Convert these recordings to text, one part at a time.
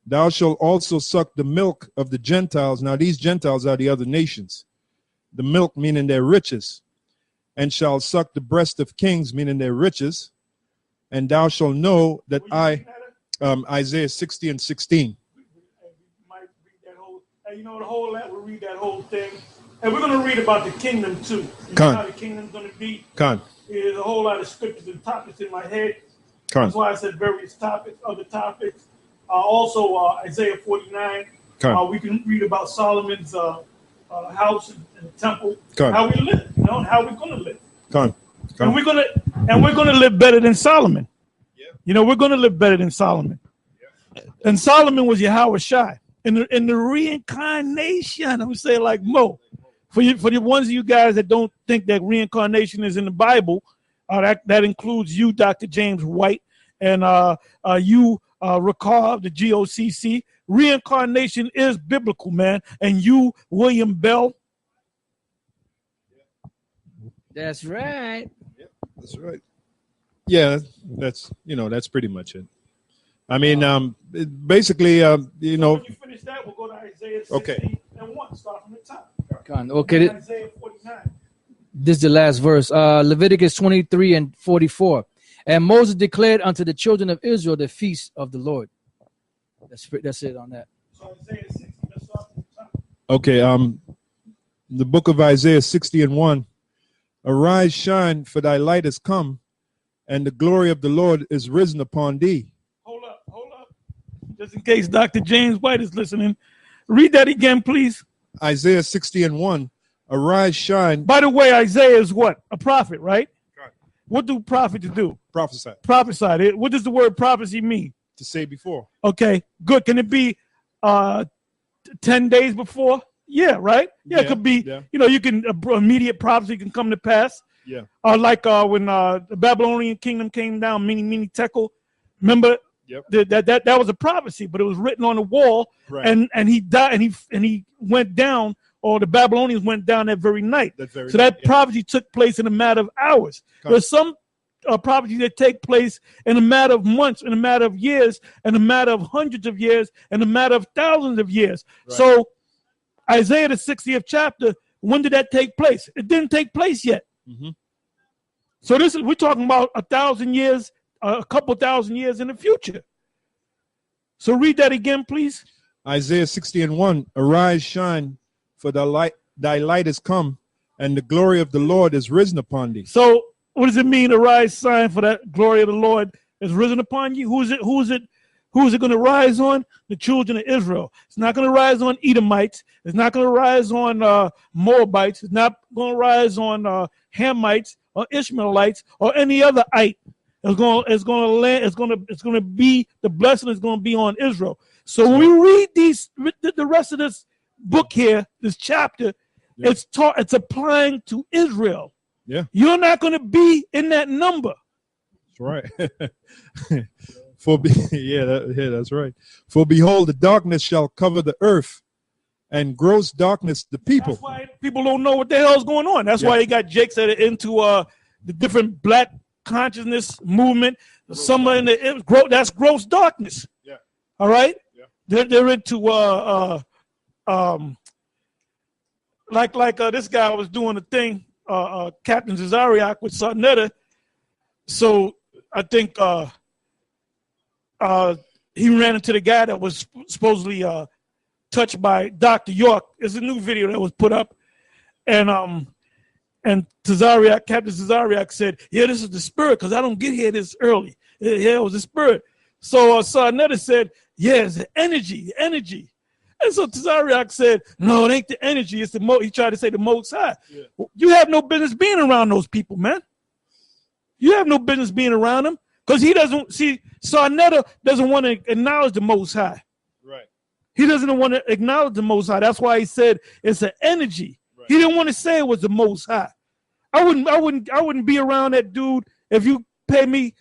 Thou shalt also suck the milk of the Gentiles. Now these Gentiles are the other nations. The milk meaning their riches. And shall suck the breast of kings, meaning their riches. And thou shalt know that Isaiah 60 and 16. Might read that whole, you know, the whole lot, we'll read that whole thing. And we're going to read about the kingdom too. You know how the kingdom's going to be. There's a whole lot of scriptures and topics in my head. That's why I said various topics, other topics. Also, Isaiah 49. We can read about Solomon's house and temple. How we live, you know, and how we're going to live. And we're gonna live better than Solomon. Yeah. You know, we're gonna live better than Solomon. Yeah. And Solomon was Yahweh Shai. In the reincarnation, I'm gonna say like Mo. For the ones of you guys that don't think that reincarnation is in the Bible, that includes you, Dr. James White, and you, Ricard, the GOCC. Reincarnation is biblical, man. And you, William Bell. That's right. Yep, that's right. Yeah, that's pretty much it. I mean, basically, When you finish that, we'll go to Isaiah 60 and 1. Start from the top. Okay. Isaiah 49. This is the last verse. Leviticus 23 and 44. And Moses declared unto the children of Israel the feast of the Lord. That's it on that. So Isaiah 60, let's start from the top. Okay. The book of Isaiah 60 and 1. Arise, shine, for thy light is come, and the glory of the Lord is risen upon thee. Hold up. Just in case Dr. James White is listening, read that again, please. Isaiah 60 and 1. Arise, shine. By the way, Isaiah is what? A prophet, right? Right. What do prophets do? Prophesy. Prophesy. What does the word prophecy mean? To say before. Okay, good. Can it be 10 days before? Yeah, right? Yeah, it could be, you can, immediate prophecy can come to pass. Yeah. Like when the Babylonian kingdom came down, Mene Tekel, remember? Yep. That was a prophecy, but it was written on the wall, right. and he died, and he went down, or the Babylonians went down that very night. That prophecy took place in a matter of hours. There's some prophecies that take place in a matter of months, in a matter of years, in a matter of hundreds of years, in a matter of thousands of years. Right. So Isaiah, the 60th chapter, when did that take place? It didn't take place yet. Mm-hmm. So we're talking about 1,000 years, a couple thousand years in the future. So read that again, please. Isaiah 60 and 1. Arise, shine, for thy light is come, and the glory of the Lord is risen upon thee. So what does it mean, arise, shine, for that glory of the Lord is risen upon you? Who is it going to rise on? The children of Israel. It's not going to rise on Edomites. It's not going to rise on Moabites. It's not going to rise on Hamites or Ishmaelites or any other ite. It's going to be, the blessing is going to be on Israel. So when we read the rest of this book here, this chapter, it's applying to Israel. Yeah. You're not going to be in that number. That's right. That's right. For behold, the darkness shall cover the earth, and gross darkness the people. That's why people don't know what the hell's going on. That's why he got Jake said into the different black consciousnness movement. Somewhere in that's gross darkness. Yeah. All right. Yeah. They're into like this guy was doing a thing, Captain Zazariak with Sarnetta. So I think he ran into the guy that was supposedly touched by Dr. York. There's a new video that was put up, and Zazariak, Captain Zazariak said, "Yeah, this is the spirit, because I don't get here this early. Yeah, it was the spirit." So Sarnetta said, "Yeah, it's the energy. And so Zazariak said, "No, it ain't the energy. It's the He tried to say the Most High. Yeah. You have no business being around those people, man. You have no business being around them, because he doesn't see. Sarnetta doesn't want to acknowledge the Most High. Right. He doesn't want to acknowledge the Most High. That's why he said it's an energy. Right. He didn't want to say it was the Most High. I wouldn't be around that dude if you pay me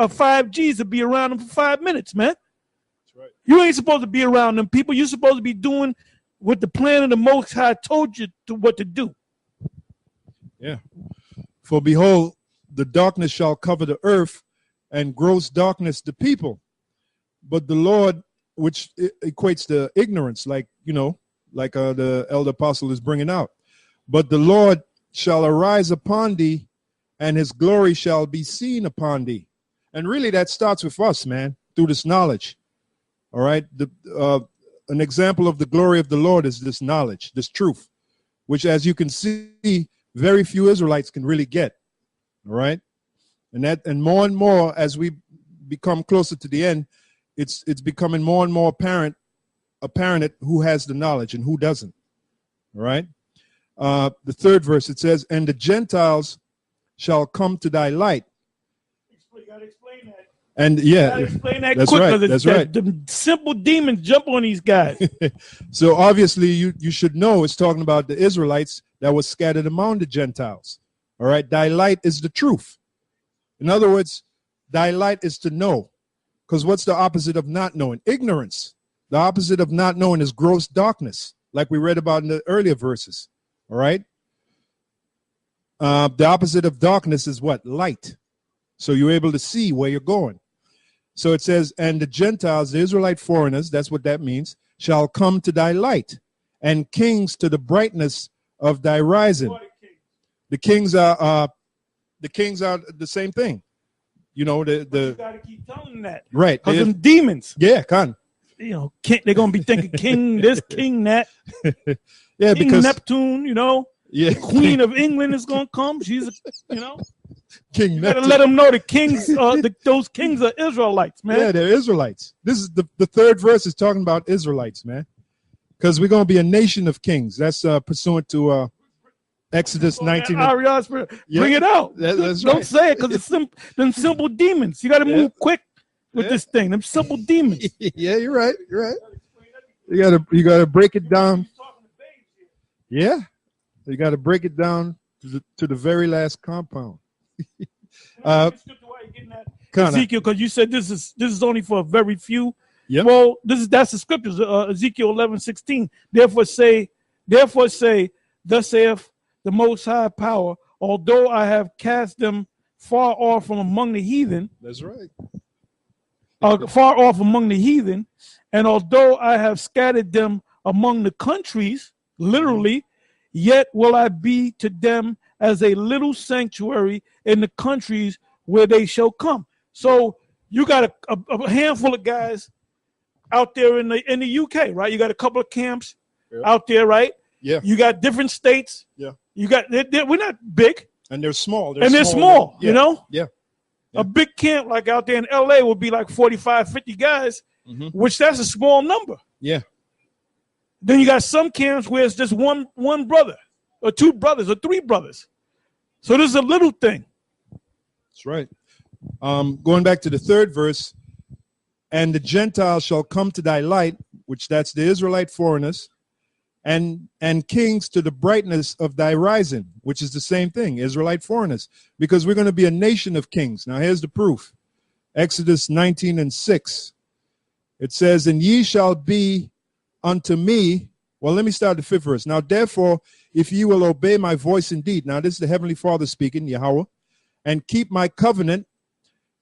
5 G's to be around him for 5 minutes, man. That's right. You ain't supposed to be around them people. You're supposed to be doing what the plan of the Most High told you what to do." Yeah. For behold, the darkness shall cover the earth, and gross darkness the people. But the Lord which equates to ignorance, like, like the elder apostle is bringing out. But the Lord shall arise upon thee, and his glory shall be seen upon thee. And really that starts with us, man, through this knowledge. All right. An example of the glory of the Lord is this knowledge, this truth, which, as you can see, very few Israelites can really get. All right. And more as we become closer to the end, it's becoming more and more apparent who has the knowledge and who doesn't. All right. The third verse, it says, and the Gentiles shall come to thy light. You gotta explain that. And explain that that's quick, right. That's right. The simple demons jump on these guys. So obviously you should know it's talking about the Israelites that was scattered among the Gentiles. All right. Thy light is the truth. In other words, thy light is to know. Because what's the opposite of not knowing? Ignorance. The opposite of not knowing is gross darkness, like we read about in the earlier verses. All right. The opposite of darkness is what? Light. So you're able to see where you're going. So it says, and the Gentiles, the Israelite foreigners, that's what that means, shall come to thy light, and kings to the brightness of thy rising. The kings are the same thing. You gotta keep telling them that. Right. Because them demons. Yeah, con. They're gonna be thinking king this, king that. Yeah, King because Neptune, yeah, the Queen of England is gonna come. She's King. You gotta let them know the kings, those kings are Israelites, man. Yeah, they're Israelites. This is the third verse is talking about Israelites, man. Because we're gonna be a nation of kings. That's pursuant to Exodus 19. Bring it out. That's Don't right. say it because it's them simple demons. You gotta move quick with this thing. Them simple demons. Yeah, you're right. You're right. You gotta break it down. Yeah, you gotta break it down to the very last compound. Ezekiel, because you said this is only for a very few. Yep. Well, that's the scriptures. Ezekiel 11:16. Therefore say, thus saith the Most High Power, although I have cast them far off from among the heathen. That's right. Far off among the heathen, and although I have scattered them among the countries, literally, yet will I be to them as a little sanctuary in the countries where they shall come. So you got a handful of guys out there in the UK, right? You got a couple of camps out there, right? Yeah. You got different states. Yeah. You got we're not big. And they're small. They're small, Yeah. Yeah. A big camp like out there in LA would be like 45, 50 guys, which that's a small number. Yeah. Then you got some camps where it's just one brother or two brothers or three brothers. So this is a little thing. That's right. Going back to the third verse, and the Gentiles shall come to thy light, which that's the Israelite foreigners, and kings to the brightness of thy rising, which is the same thing, Israelite foreigners, because we're going to be a nation of kings. Now here's the proof. Exodus 19:6. It says, and ye shall be unto me. Well, let me start the fifth verse. Now, therefore, if ye will obey my voice indeed. Now, this is the Heavenly Father speaking, Yahweh, and keep my covenant,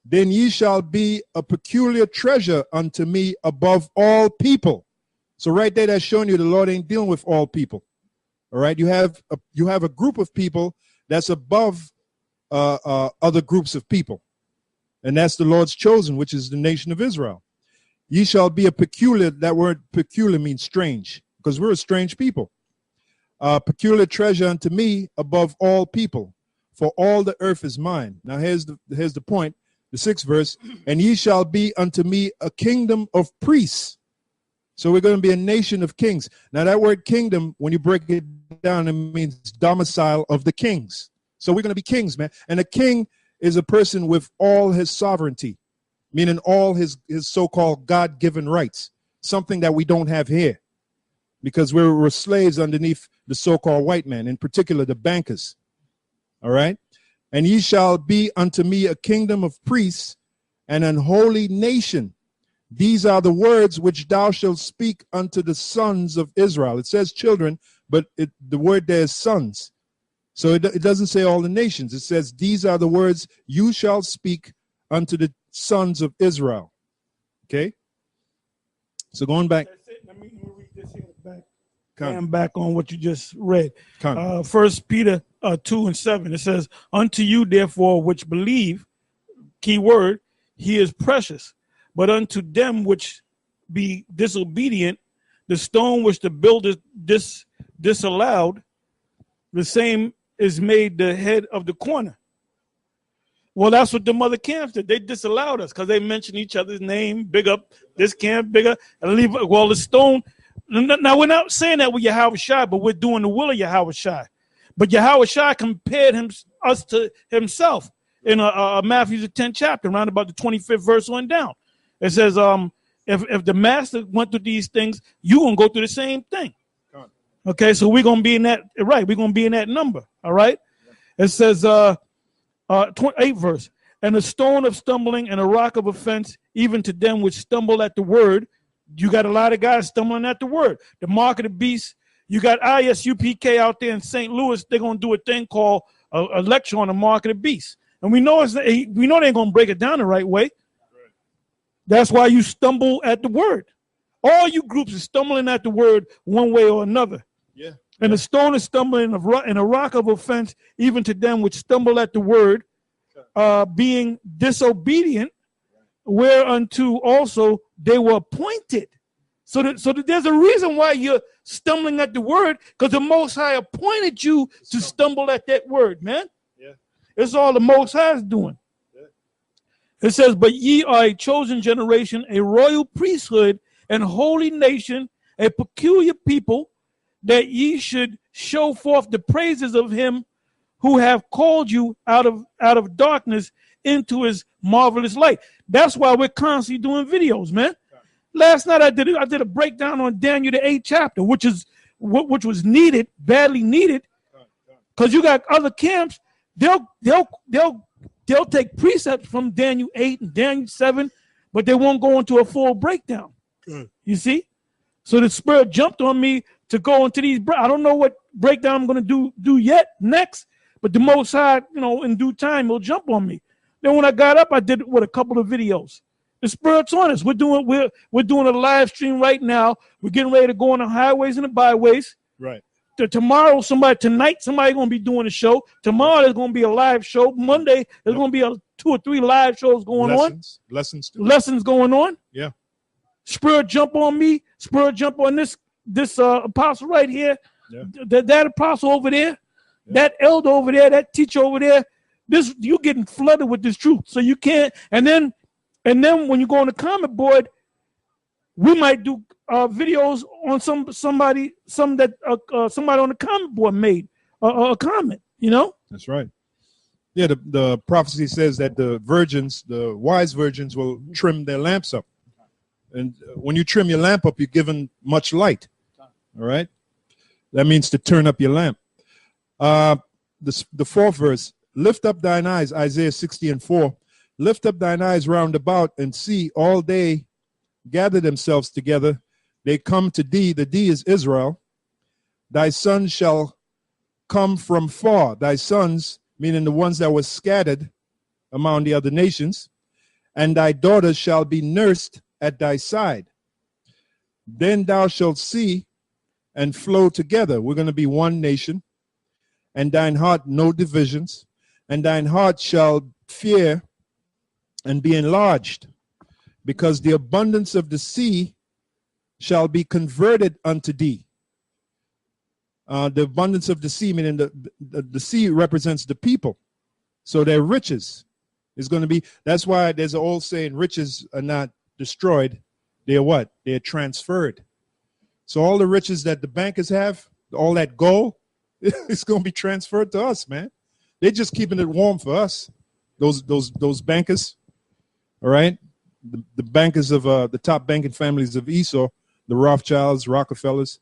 then ye shall be a peculiar treasure unto me above all people. So right there, that's showing you the Lord ain't dealing with all people. All right, you have a group of people that's above other groups of people, and that's the Lord's chosen, which is the nation of Israel. Ye shall be a peculiar. That word peculiar means strange, because we're a strange people. Peculiar treasure unto me above all people, for all the earth is mine. Now here's the point, the sixth verse, and ye shall be unto me a kingdom of priests. So we're going to be a nation of kings. Now that word kingdom, when you break it down, it means domicile of the kings. So we're going to be kings, man. And a king is a person with all his sovereignty, meaning all his so-called God-given rights, something that we don't have here, because we're slaves underneath the so-called white man, in particular the bankers. All right? And ye shall be unto me a kingdom of priests and an holy nation. These are the words which thou shalt speak unto the sons of Israel. It says children, but the word there is sons. So it doesn't say all the nations. It says these are the words you shall speak unto the sons of Israel. Okay? So going back. That's it. Let me read this here back. I'm back on what you just read. 1 Peter 2:7. It says, "Unto you, therefore, which believe," key word, "he is precious. But unto them which be disobedient, the stone which the builders disallowed, the same is made the head of the corner." Well, that's what the mother camps did. They disallowed us because they mentioned each other's name, big up this camp, bigger, and leave. Well, the stone. Now, we're not saying that with Yahweh Shai, but we're doing the will of Yahweh Shai. But Yahweh Shai compared us to himself in Matthew the 10th chapter, around about the 25th verse on down. It says, if the master went through these things, you're going to go through the same thing. Okay, so we're going to be in that, right, we're going to be in that number, all right? It says, 28th verse, "And a stone of stumbling and a rock of offense, even to them which stumble at the word." You got a lot of guys stumbling at the word. The mark of the beast. You got ISUPK out there in St. Louis. They're going to do a thing called a lecture on the mark of the beast. And we know they ain't going to break it down the right way. That's why you stumble at the word. All you groups are stumbling at the word one way or another. Yeah. And the stone is stumbling and a rock of offense, even to them which stumble at the word, being disobedient, whereunto also they were appointed. So that there's a reason why you're stumbling at the word, because the Most High appointed you to stumble at that word, man. Yeah. It's all the Most High is doing. Yeah. It says, "But ye are a chosen generation, a royal priesthood, and holy nation, a peculiar people, that ye should show forth the praises of him who have called you out of darkness into his marvelous light." That's why we're constantly doing videos, man. Last night I did a breakdown on Daniel the 8th chapter, which was needed, badly needed, because you got other camps. They'll take precepts from Daniel 8 and Daniel 7, but they won't go into a full breakdown. You see, so the Spirit jumped on me to go into these. I don't know what breakdown I'm going to do yet next, but the Most High, in due time, will jump on me. Then when I got up, I did it with a couple of videos. The Spirit's on us. We're doing a live stream right now. We're getting ready to go on the highways and the byways. Right. Tonight, somebody's going to be doing a show. Tomorrow, there's going to be a live show. Monday, there's going to be 2 or 3 live shows going on. Lessons going on. Yeah. Spirit jump on me. Spirit jump on this apostle right here. Yeah. That apostle over there. Yeah. That elder over there. That teacher over there. You're getting flooded with this truth. So you can't. And then when you go on the comment board, we might do videos on somebody on the comment board made a comment. That's right. Yeah, the prophecy says that the wise virgins will trim their lamps up. And when you trim your lamp up, you're given much light. All right? That means to turn up your lamp. The 4th verse, "Lift up thine eyes," Isaiah 60:4. "Lift up thine eyes round about and see, all they gather themselves together. They come to thee." The thee is Israel. "Thy sons shall come from far." Thy sons, meaning the ones that were scattered among the other nations. "And thy daughters shall be nursed at thy side. Then thou shalt see and flow together." We're going to be one nation. "And thine heart no divisions. And thine heart shall fear and be enlarged, because the abundance of the sea shall be converted unto thee." The abundance of the sea, meaning the sea represents the people. So their riches is going to be, that's why there's an old saying, riches are not destroyed. They're what? They're transferred. So all the riches that the bankers have, all that gold, it's going to be transferred to us, man. They're just keeping it warm for us. Those bankers, all right? The bankers of the top banking families of Esau, the Rothschilds, Rockefellers.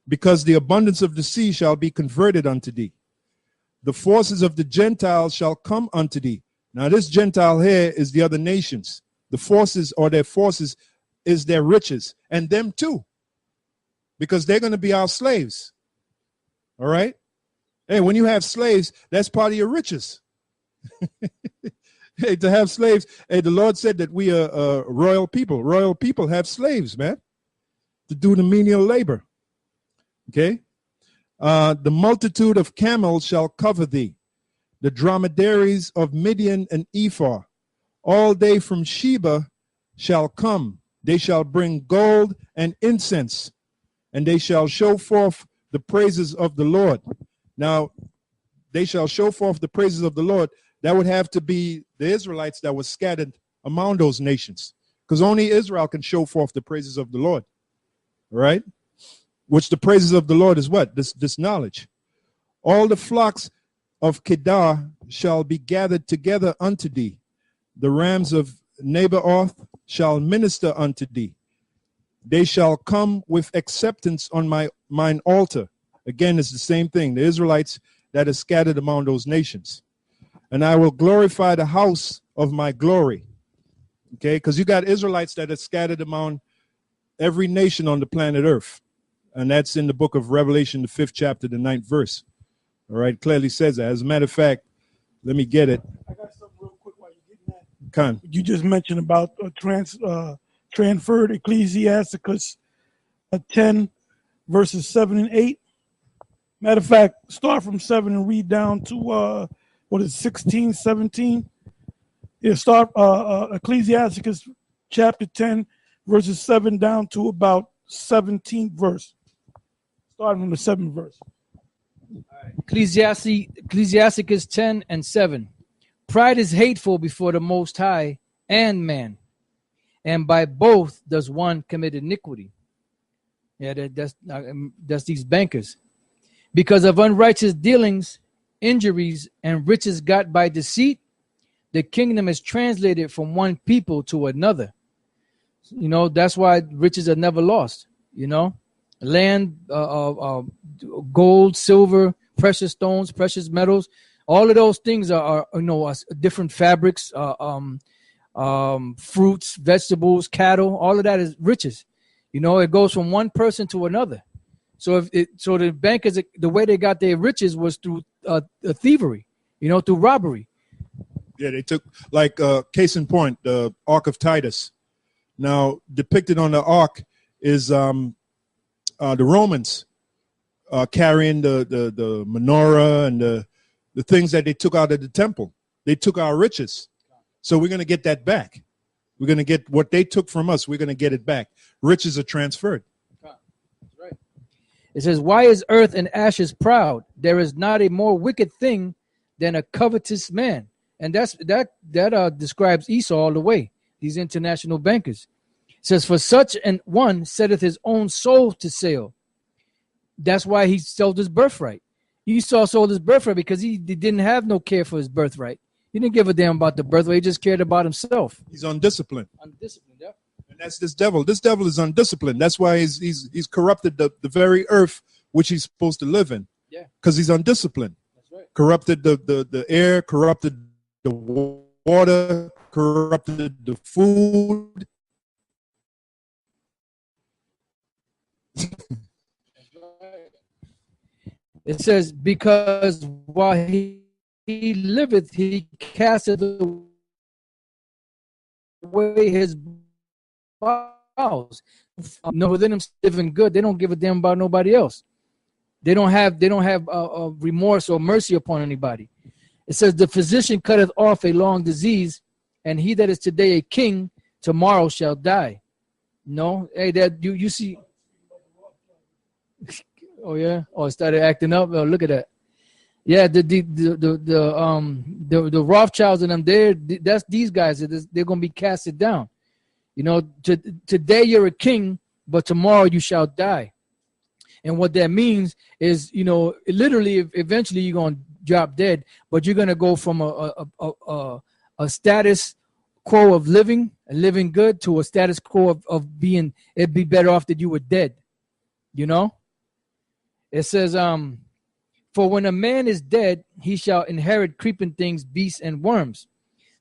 "Because the abundance of the sea shall be converted unto thee. The forces of the Gentiles shall come unto thee." Now this Gentile here is the other nations. The forces, or their forces, is their riches, and them too, because they're going to be our slaves. All right? Hey, when you have slaves, that's part of your riches. Hey, to have slaves. Hey, the Lord said that we are royal people. Royal people have slaves, man, to do the menial labor. Okay? The multitude of camels shall cover thee, the dromedaries of Midian and Ephah. All day from Sheba shall come. They shall bring gold and incense, and they shall show forth the praises of the Lord. Now, they shall show forth the praises of the Lord. That would have to be the Israelites that were scattered among those nations, because only Israel can show forth the praises of the Lord. All right? Which the praises of the Lord is what? This knowledge. All the flocks of Kedar shall be gathered together unto thee. The rams of Nabaoth shall minister unto thee. They shall come with acceptance on mine altar. Again, it's the same thing. The Israelites that are scattered among those nations. And I will glorify the house of my glory. Okay, because you got Israelites that are scattered among every nation on the planet Earth. And that's in the book of Revelation, the 5th chapter, the 9th verse. All right, clearly says that. As a matter of fact, let me get it. I got something real quick while you're getting that. Con. You just mentioned about transferred Ecclesiasticus 10, verses 7 and 8. Matter of fact, start from 7 and read down to, 16, 17? Yeah, start Ecclesiasticus chapter 10, verses 7 down to about 17th verse. Starting from the 7th verse. Ecclesiasticus 10 and 7. Pride is hateful before the Most High and man, and by both does one commit iniquity. Yeah, that's these bankers. Because of unrighteous dealings, injuries, and riches got by deceit, the kingdom is translated from one people to another. You know, that's why riches are never lost. You know, land, gold, silver, precious stones, precious metals, all of those things are different fabrics, fruits, vegetables, cattle. All of that is riches. You know, it goes from one person to another. So the bankers, the way they got their riches was through thievery, through robbery. Yeah, they took, like, case in point, the Ark of Titus. Now, depicted on the Ark is the Romans carrying the menorah and the things that they took out of the temple. They took our riches. So we're going to get that back. We're going to get what they took from us. We're going to get it back. Riches are transferred. That's right. It says, why is earth and ashes proud? There is not a more wicked thing than a covetous man. And that describes Esau all the way, these international bankers. It says, for such an one setteth his own soul to sale. That's why he sold his birthright. Esau sold his birthright because he didn't have no care for his birthright. He didn't give a damn about the birthright. He just cared about himself. He's undisciplined. Undisciplined, yeah. And that's this devil. This devil is undisciplined. That's why he's corrupted the very earth which he's supposed to live in. Yeah. Because he's undisciplined. That's right. Corrupted the air, corrupted the water, corrupted the food. It says, because while he liveth, he casteth away his bowels. Within them living good, they don't give a damn about nobody else. They don't have remorse or mercy upon anybody. It says, the physician cutteth off a long disease, and he that is today a king, tomorrow shall die. No, hey, that you see. Oh yeah. Oh, it started acting up. Oh, look at that. Yeah, the Rothschilds and them. That's these guys. They're gonna be casted down. Today you're a king, but tomorrow you shall die. And what that means is, literally, eventually you're gonna drop dead, but you're gonna go from a status quo of living and living good to a status quo of being. It'd be better off that you were dead. It says, for when a man is dead, he shall inherit creeping things, beasts, and worms.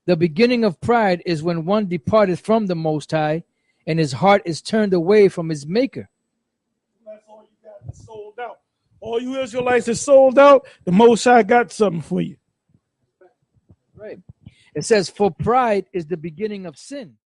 The beginning of pride is when one departeth from the Most High, and his heart is turned away from his Maker. That's all you got is sold out. All you Israelites are sold out. The Most High got something for you. Right. It says, for pride is the beginning of sin.